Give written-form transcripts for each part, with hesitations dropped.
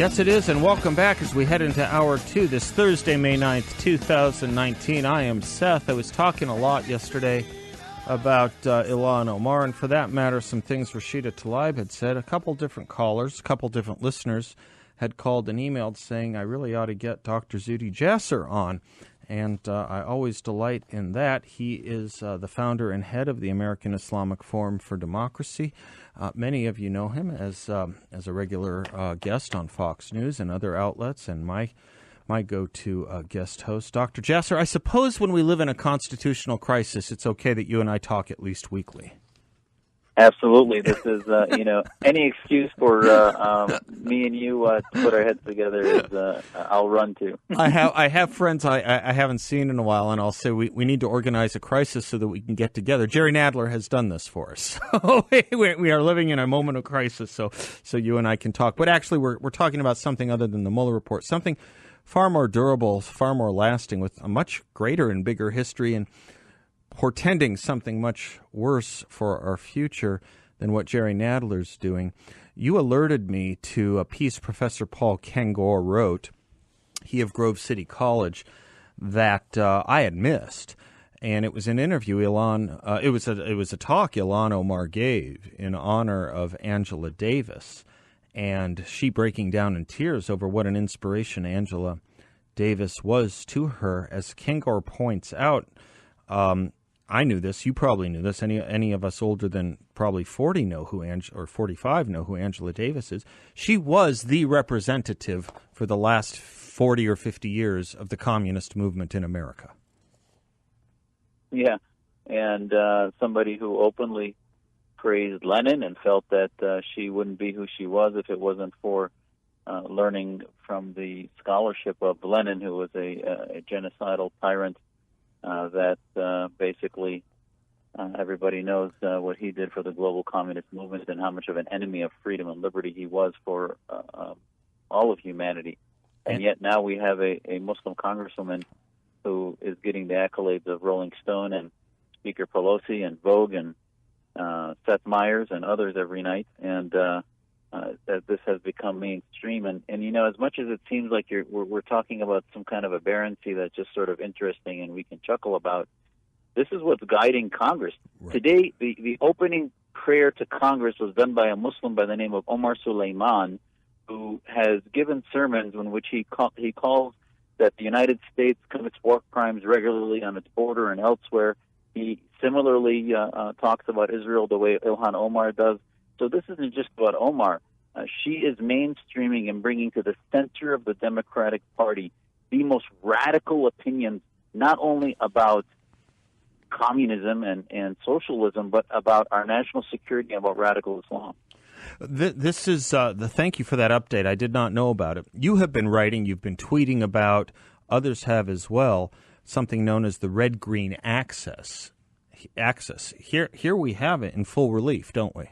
Yes, it is, and welcome back as we head into Hour 2 this Thursday, May 9th, 2019. I am Seth. I was talking a lot yesterday about Ilhan Omar, and for that matter, some things Rashida Tlaib had said. A couple different callers, a couple different listeners had called and emailed saying I really ought to get Dr. Zuhdi Jasser on, and I always delight in that. He is the founder and head of the American Islamic Forum for Democracy. Many of you know him as a regular guest on Fox News and other outlets, and my go-to guest host, Dr. Jasser. I suppose when we live in a constitutional crisis, it's okay that you and I talk at least weekly. Absolutely. This is, any excuse for me and you to put our heads together is I'll run to. I have friends I haven't seen in a while, and I'll say we need to organize a crisis so that we can get together. Jerry Nadler has done this for us. So we are living in a moment of crisis, so you and I can talk. But actually, we're talking about something other than the Mueller report, something far more durable, far more lasting, with a much greater and bigger history, and portending something much worse for our future than what Jerry Nadler's doing. You alerted me to a piece Professor Paul Kengor wrote, he of Grove City College, that I had missed. And it was an interview it was a talk Ilhan Omar gave in honor of Angela Davis, and she breaking down in tears over what an inspiration Angela Davis was to her. As Kengor points out, I knew this. You probably knew this. Any of us older than probably 40 know who or 45 know who Angela Davis is. She was the representative for the last 40 or 50 years of the communist movement in America. Yeah, and somebody who openly praised Lenin and felt that she wouldn't be who she was if it wasn't for learning from the scholarship of Lenin, who was a genocidal tyrant. That basically everybody knows what he did for the global communist movement and how much of an enemy of freedom and liberty he was for all of humanity. And yet now we have a Muslim congresswoman who is getting the accolades of Rolling Stone and Speaker Pelosi and Vogue and Seth Meyers and others every night. And that this has become mainstream. And as much as it seems like we're talking about some kind of aberrancy that's just sort of interesting and we can chuckle about, this is what's guiding Congress. Right. Today, the opening prayer to Congress was done by a Muslim by the name of Omar Suleiman, who has given sermons in which he calls that the United States commits war crimes regularly on its border and elsewhere. He similarly talks about Israel the way Ilhan Omar does. So this isn't just about Omar. She is mainstreaming and bringing to the center of the Democratic Party the most radical opinions, not only about communism and socialism, but about our national security and about radical Islam. This is thank you for that update. I did not know about it. You have been writing, you've been tweeting about, others have as well, something known as the red-green axis. Here we have it in full relief, don't we?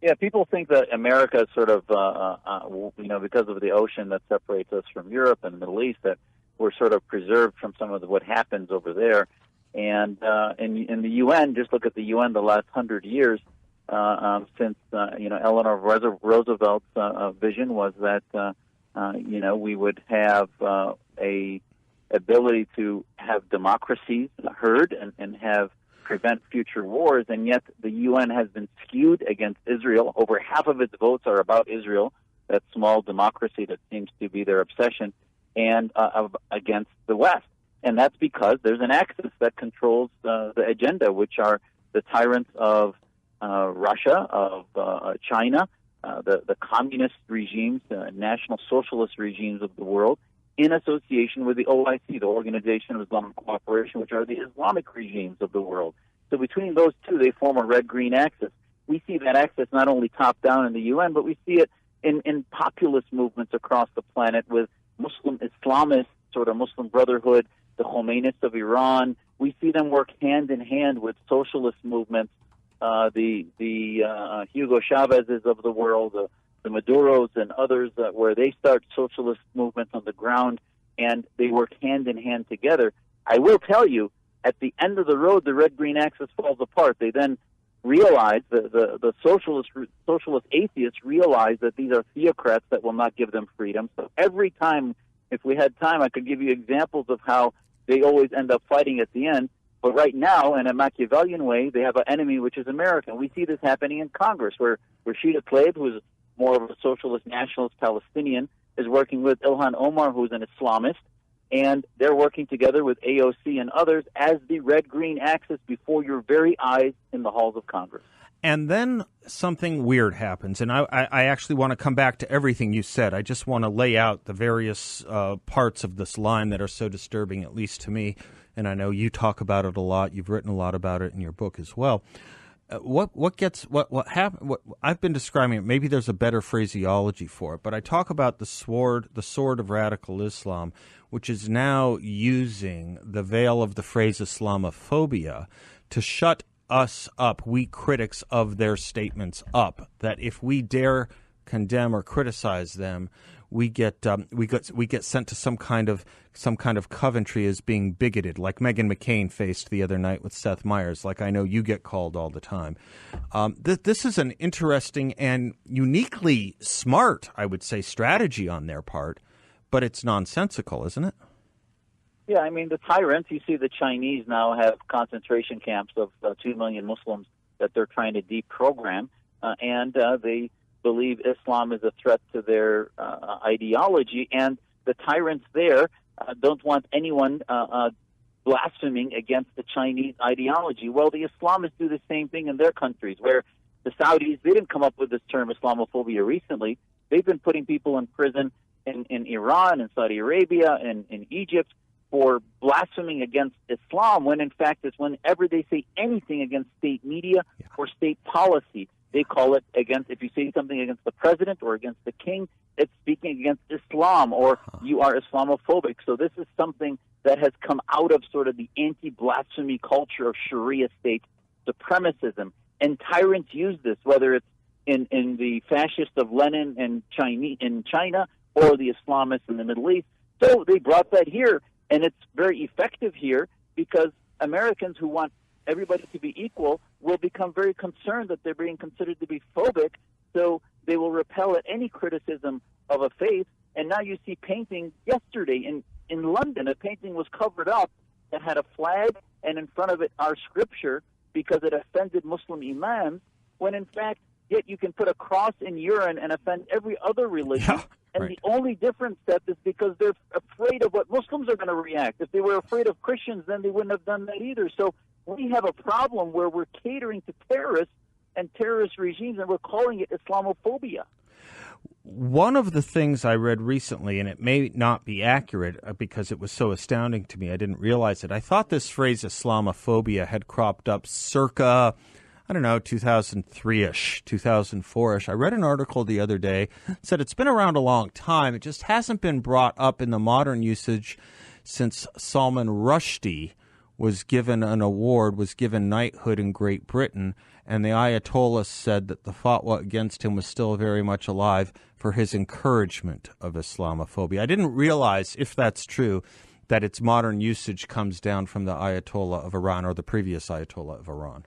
Yeah, people think that America is sort of, because of the ocean that separates us from Europe and the Middle East, that we're sort of preserved from some of what happens over there. And in the UN, just look at the UN the last 100 years, since Eleanor Roosevelt's vision was that we would have a ability to have democracies heard and have prevent future wars, and yet the UN has been skewed against Israel. Over half of its votes are about Israel, that small democracy that seems to be their obsession, and against the West. And that's because there's an axis that controls the agenda, which are the tyrants of Russia, of China, the communist regimes, national socialist regimes of the world, in association with the OIC, the Organization of Islamic Cooperation, which are the Islamic regimes of the world. So between those two, they form a red-green axis. We see that axis not only top-down in the UN, but we see it in populist movements across the planet with Muslim Islamists, sort of Muslim Brotherhood, the Khomeinists of Iran. We see them work hand-in-hand with socialist movements, the Hugo Chavez's of the world, the Maduros and others, where they start socialist movements on the ground, and they work hand in hand together. I will tell you, at the end of the road, the red-green axis falls apart. They then realize, the socialist atheists realize that these are theocrats that will not give them freedom. So every time, if we had time, I could give you examples of how they always end up fighting at the end. But right now, in a Machiavellian way, they have an enemy, which is America. We see this happening in Congress, where Rashida Tlaib, who is more of a socialist nationalist Palestinian, is working with Ilhan Omar, who's an Islamist, and they're working together with AOC and others as the red-green axis before your very eyes in the halls of Congress. And then something weird happens, and I actually want to come back to everything you said. I just want to lay out the various parts of this line that are so disturbing, at least to me, and I know you talk about it a lot. You've written a lot about it in your book as well. What happened? What I've been describing it. Maybe there's a better phraseology for it, but I talk about the sword of radical Islam, which is now using the veil of the phrase Islamophobia to shut us up, we critics of their statements up. That if we dare condemn or criticize them, we get sent to some kind of Coventry as being bigoted, like Meghan McCain faced the other night with Seth Meyers, like I know you get called all the time. This is an interesting and uniquely smart, I would say, strategy on their part, but it's nonsensical, isn't it? Yeah, I mean, the tyrants, you see the Chinese now have concentration camps of 2 million Muslims that they're trying to deprogram, and they believe Islam is a threat to their ideology, and the tyrants there don't want anyone blaspheming against the Chinese ideology. Well, the Islamists do the same thing in their countries, where the Saudis, they didn't come up with this term Islamophobia recently. They've been putting people in prison in Iran, in Saudi Arabia, and in Egypt for blaspheming against Islam, when in fact it's whenever they say anything against state media or state policy. They call it against, if you say something against the president or against the king, it's speaking against Islam, or you are Islamophobic. So this is something that has come out of sort of the anti-blasphemy culture of Sharia state supremacism. And tyrants use this, whether it's in the fascists of Lenin and in China or the Islamists in the Middle East. So they brought that here, and it's very effective here because Americans who want everybody to be equal will become very concerned that they're being considered to be phobic, so they will repel at any criticism of a faith. And now you see paintings yesterday in London, a painting was covered up that had a flag and in front of it our scripture because it offended Muslim imams, when in fact, yet you can put a cross in urine and offend every other religion. And the only difference that is because they're afraid of what Muslims are going to react. If they were afraid of Christians, then they wouldn't have done that either. So we have a problem where we're catering to terrorists and terrorist regimes, and we're calling it Islamophobia. One of the things I read recently, and it may not be accurate because it was so astounding to me, I didn't realize it. I thought this phrase Islamophobia had cropped up circa, 2003-ish, 2004-ish. I read an article the other day, said it's been around a long time. It just hasn't been brought up in the modern usage since Salman Rushdie was given an award, was given knighthood in Great Britain, and the Ayatollah said that the fatwa against him was still very much alive for his encouragement of Islamophobia. I didn't realize, if that's true, that its modern usage comes down from the Ayatollah of Iran or the previous Ayatollah of Iran.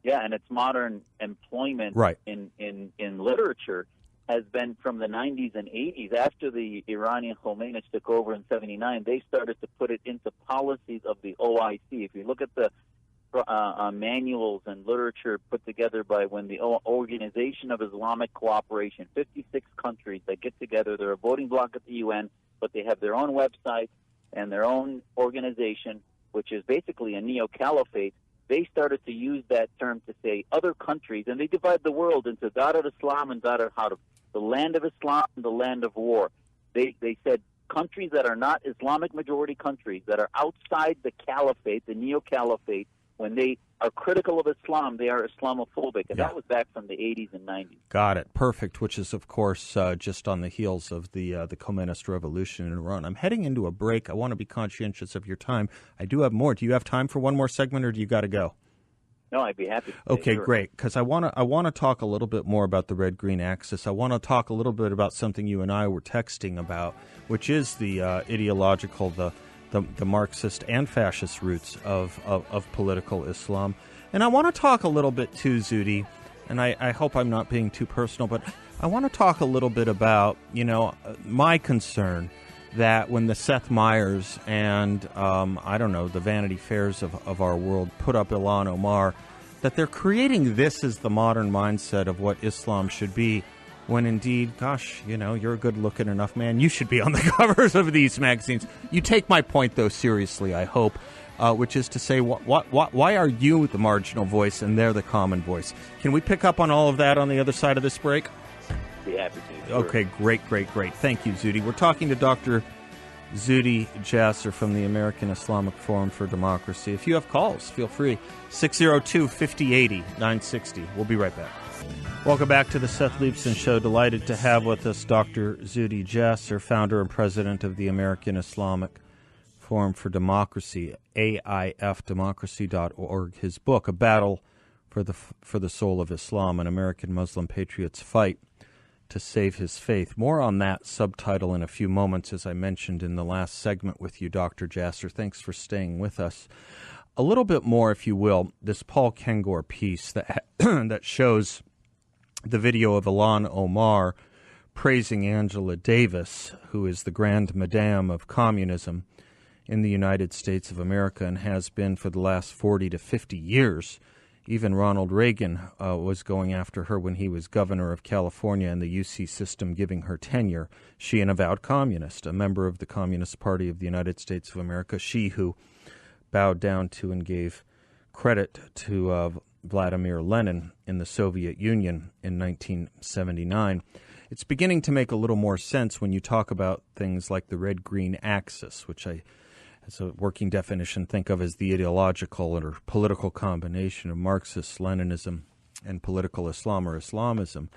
Yeah, and its modern employment in literature has been from the 90s and 80s. After the Iranian Khomeini took over in 79, they started to put it into policies of the OIC. If you look at the manuals and literature put together by when the Organization of Islamic Cooperation, 56 countries that get together, they're a voting bloc at the UN, but they have their own website and their own organization, which is basically a neo-caliphate. They started to use that term to say other countries, and they divide the world into Dar al-Islam and Dar al-Harb, the land of Islam and the land of war. They said countries that are not Islamic majority countries, that are outside the caliphate, the neo-caliphate, when they are critical of Islam, they are Islamophobic. And that was back from the 80s and 90s. Got it. Perfect, which is, of course, just on the heels of the Communist revolution in Iran. I'm heading into a break. I want to be conscientious of your time. I do have more. Do you have time for one more segment, or do you got to go? No, I'd be happy to. Okay, great, because I want to talk a little bit more about the red-green axis. I want to talk a little bit about something you and I were texting about, which is the ideological, the Marxist and fascist roots of political Islam. And I want to talk a little bit too, Zuhdi, and I hope I'm not being too personal, but I want to talk a little bit about, my concern that when the Seth Meyers and, the Vanity Fairs of our world put up Ilhan Omar, that they're creating this as the modern mindset of what Islam should be, when indeed, gosh, you're a good-looking enough man. You should be on the covers of these magazines. You take my point, though, seriously, I hope, which is to say, why are you the marginal voice and they're the common voice? Can we pick up on all of that on the other side of this break? Be happy to. Sure. Okay, great. Thank you, Zuhdi. We're talking to Dr. Zuhdi Jasser from the American Islamic Forum for Democracy. If you have calls, feel free. 602-5080-960. We'll be right back. Welcome back to the Seth Leibsohn Show. Delighted to have with us Dr. Zuhdi Jasser, founder and president of the American Islamic Forum for Democracy, AIFdemocracy.org. His book, A Battle for the Soul of Islam, an American Muslim patriot's fight to save his faith. More on that subtitle in a few moments, as I mentioned in the last segment with you, Dr. Jasser. Thanks for staying with us. A little bit more, if you will, this Paul Kengor piece that that shows the video of Ilhan Omar praising Angela Davis, who is the Grand Madame of communism in the United States of America and has been for the last 40 to 50 years. Even Ronald Reagan was going after her when he was governor of California and the UC system giving her tenure. She, an avowed communist, a member of the Communist Party of the United States of America, she who bowed down to and gave credit to Vladimir Lenin in the Soviet Union in 1979. It's beginning to make a little more sense when you talk about things like the red-green axis, which I, as a working definition, think of as the ideological or political combination of Marxist Leninism and political Islam or Islamism.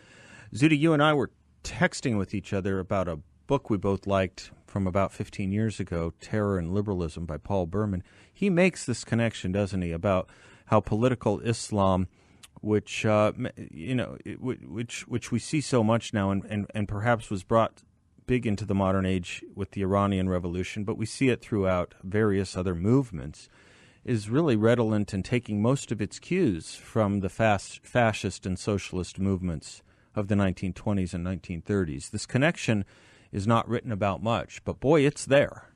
Zuhdi, you and I were texting with each other about a book we both liked from about 15 years ago, Terror and Liberalism by Paul Berman. He makes this connection, doesn't he, about how political Islam, which which we see so much now, and perhaps was brought big into the modern age with the Iranian Revolution, but we see it throughout various other movements, is really redolent and taking most of its cues from the fascist and socialist movements of the 1920s and 1930s. This connection is not written about much, but boy, it's there.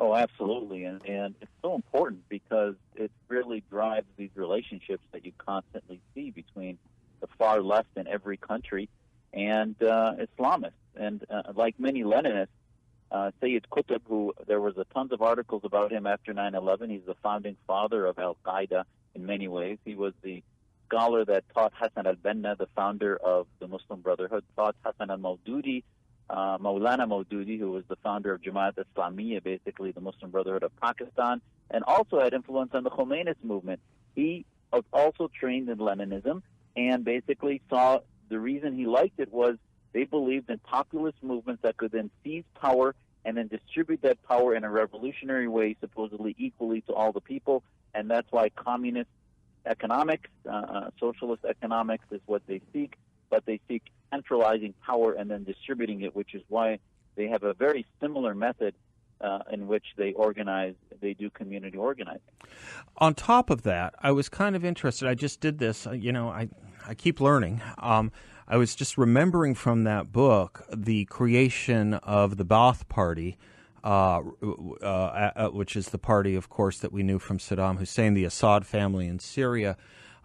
Oh, absolutely, and it's so important because it really drives these relationships that you constantly see between the far left in every country and Islamists. And like many Leninists, Sayyid Qutb, who there was tons of articles about him after 9/11, he's the founding father of Al-Qaeda in many ways. He was the scholar that taught Hassan al-Banna, the founder of the Muslim Brotherhood, taught Hassan al-Maududi, Maulana Maududi, who was the founder of Jamaat Islamiyya, basically the Muslim Brotherhood of Pakistan, and also had influence on the Khomeinist movement. He was also trained in Leninism and basically saw the reason he liked it was they believed in populist movements that could then seize power and then distribute that power in a revolutionary way, supposedly equally to all the people, and that's why communist economics, socialist economics is what they seek, but they seek centralizing power and then distributing it, which is why they have a very similar method in which they do community organizing. On top of that, I was kind of interested. I just did this. I keep learning. I was just remembering from that book the creation of the Ba'ath Party, which is the party, of course, that we knew from Saddam Hussein, the Assad family in Syria.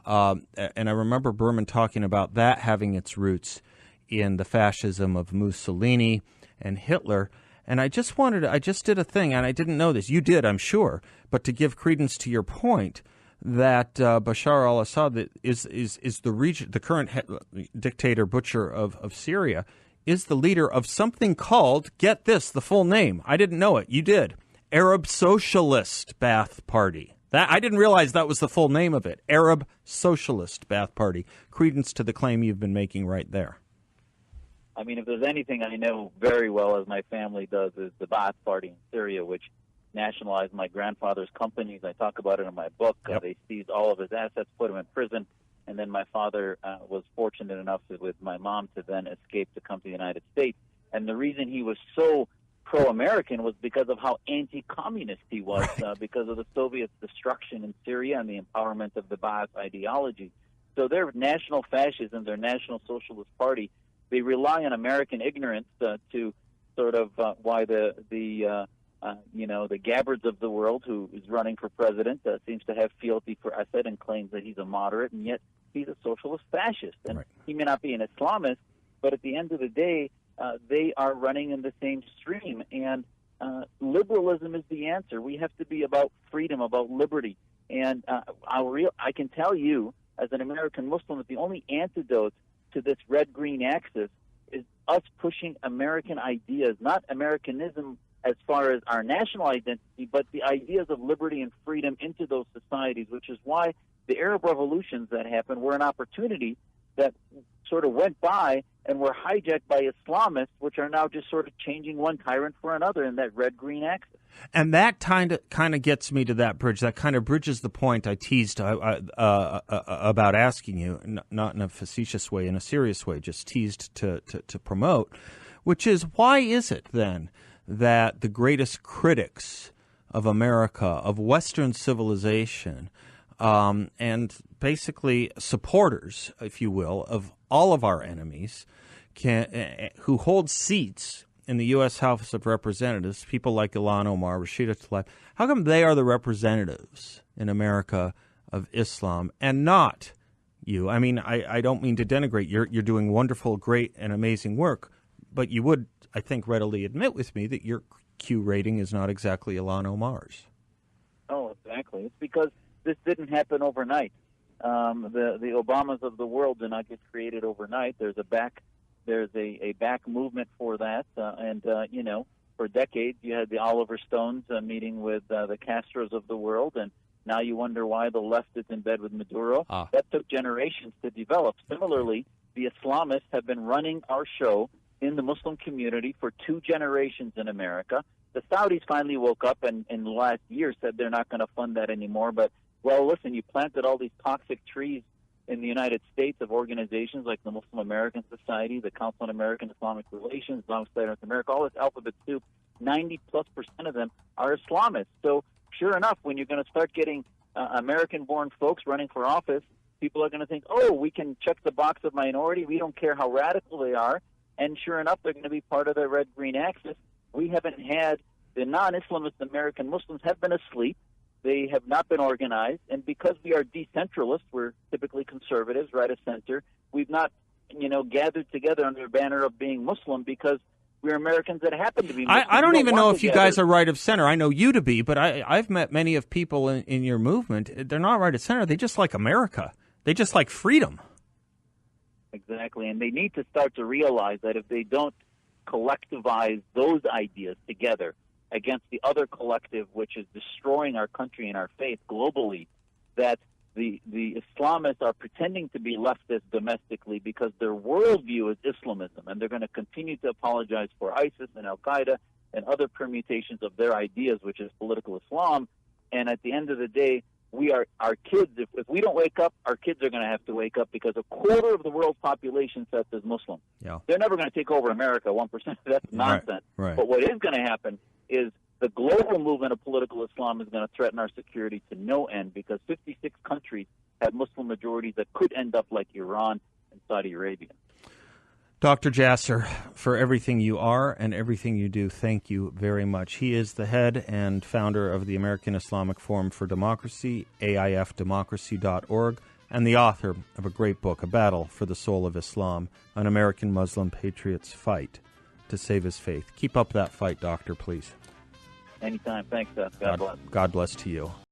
And I remember Berman talking about that having its roots in the fascism of Mussolini and Hitler. And I just did a thing, and I didn't know this. You did, I'm sure. But to give credence to your point, that Bashar al-Assad is the current dictator butcher of Syria, is the leader of something called, get this, the full name. I didn't know it. You did. Arab Socialist Ba'ath Party. That I didn't realize that was the full name of it. Arab Socialist Ba'ath Party. Credence to the claim you've been making right there. I mean, if there's anything I know very well, as my family does, is the Ba'ath Party in Syria, which nationalized my grandfather's companies. I talk about it in my book. Yep. They seized all of his assets, put him in prison, and then my father was fortunate enough with my mom to then escape to come to the United States. And the reason he was so pro-American was because of how anti-communist he was, because of the Soviet destruction in Syria and the empowerment of the Ba'ath ideology. So their national fascism, their national socialist party, they rely on American ignorance to sort of why the Gabbards of the world, who is running for president, seems to have fealty for Assad and claims that he's a moderate, and yet he's a socialist fascist. And he may not be an Islamist, but at the end of the day, they are running in the same stream. And liberalism is the answer. We have to be about freedom, about liberty. And I can tell you, as an American Muslim, that the only antidote to this red-green axis is us pushing American ideas, not Americanism as far as our national identity, but the ideas of liberty and freedom into those societies, which is why the Arab revolutions that happened were an opportunity that sort of went by and were hijacked by Islamists, which are now just sort of changing one tyrant for another in that red-green axis. And that kind of gets me to that bridge. That kind of bridges the point I teased about asking you, not in a facetious way, in a serious way, just teased to promote, which is, why is it then that the greatest critics of America, of Western civilization, and basically supporters, if you will, of all of our enemies, who hold seats in the U.S. House of Representatives, people like Ilhan Omar, Rashida Tlaib, how come they are the representatives in America of Islam and not you? I mean, I don't mean to denigrate. You're doing wonderful, great, and amazing work, but you would, I think, readily admit with me that your Q rating is not exactly Ilhan Omar's. Oh, exactly. It's because this didn't happen overnight. The Obamas of the world did not get created overnight. There's a back movement for that, and for decades you had the Oliver Stones meeting with the Castros of the world, and now you wonder why the left is in bed with Maduro. That took generations to develop. Similarly, the Islamists have been running our show in the Muslim community for 2 generations in America. The Saudis finally woke up and in the last year said they're not going to fund that anymore. But, well, listen, you planted all these toxic trees in the United States of organizations like the Muslim American Society, the Council on American Islamic Relations, Islamic State of North America, all this alphabet soup. 90+% of them are Islamists. So sure enough, when you're going to start getting American-born folks running for office, people are going to think, oh, we can check the box of minority. We don't care how radical they are. And sure enough, they're going to be part of the red-green axis. We haven't had the non-Islamist American Muslims have been asleep. They have not been organized. And because we are decentralists, we're typically conservatives, right of center, we've not, gathered together under the banner of being Muslim because we're Americans that happen to be Muslim. I don't even know if you guys are right of center. I know you to be, but I've met many of people in your movement. They're not right of center. They just like America. They just like freedom. Exactly, and they need to start to realize that if they don't collectivize those ideas together against the other collective, which is destroying our country and our faith globally, that the Islamists are pretending to be leftist domestically because their worldview is Islamism, and they're going to continue to apologize for ISIS and Al-Qaeda and other permutations of their ideas, which is political Islam. And at the end of the day, our kids, if we don't wake up, our kids are going to have to wake up because 1/4 of the world's population sets as Muslim. Yeah. They're never going to take over America, 1%. That's nonsense. Right. But what is going to happen is the global movement of political Islam is going to threaten our security to no end because 56 countries have Muslim majorities that could end up like Iran and Saudi Arabia. Dr. Jasser, for everything you are and everything you do, thank you very much. He is the head and founder of the American Islamic Forum for Democracy, AIFdemocracy.org, and the author of a great book, A Battle for the Soul of Islam, an American Muslim patriot's fight to save his faith. Keep up that fight, Doctor, please. Anytime. Thanks, Seth. God bless. God bless to you.